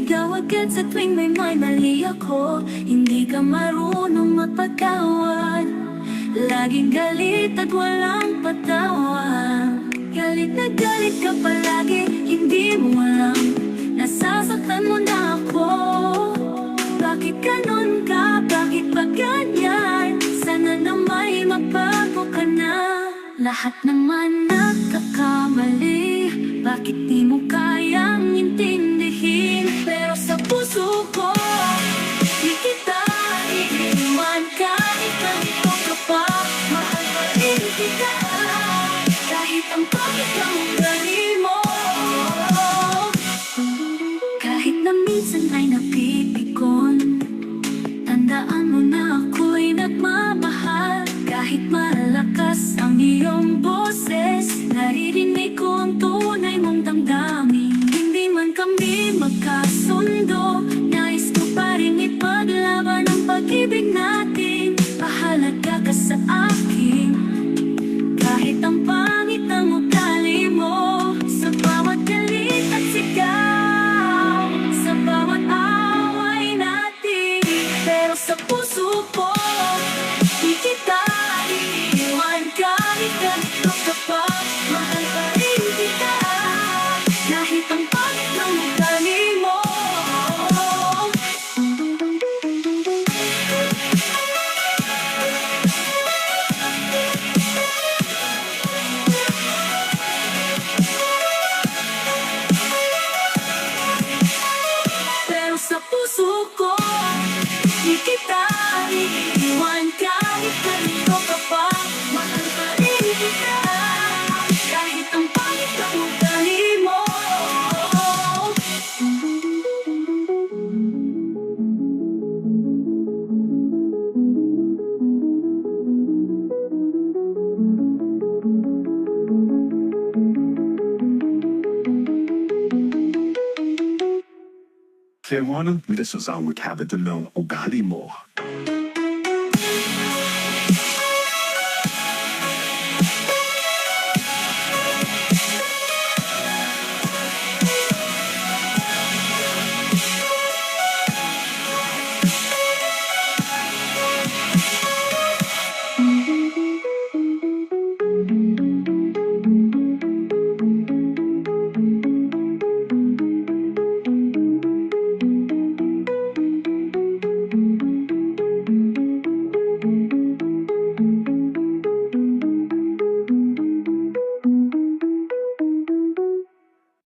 Iligaw agad sa tuwing may mali ako. Hindi ka marunong magpatawad. Laging galit at walang patawad. Galit na galit ka palagi, hindi mo alam. Nasasaktan mo na ako. Bakit ganun ka? Bakit ba ganyan? Sana na may magbago ka na. Lahat naman nagkakamali. Bakit di mo kayang intindihin? Pero sa puso ko, di kita iiwan. Kahit ganito ka pa, mahal pa rin kita. Kahit ang pangit ng ugali mo, kahit na minsan ay napipikon, tandaan mo na ako'y nagmamahal. Kahit malakas ang iyong boses, naririnig ko ang tunay mong damdamin. Hindi man kami magkasundo, nais ko pa rin ipaglaban ang pag-ibig natin. Mahalaga ka sa akin, kahit ang pangit ng ugali mo. Sa bawat galit at sigaw, sa bawat away natin, pero sa puso ko, di kita iiwan. Kahit ganito ka pa, mahal pa rin kita. Kahit ang pangit ng ugali mo. Pero sa puso ko, di kita iiwan. Kahit ganito ka pa, mahal pa rin kita. Kahit ang pangit ng ugali mo. Kaya mo nang bilis sa ugali mo.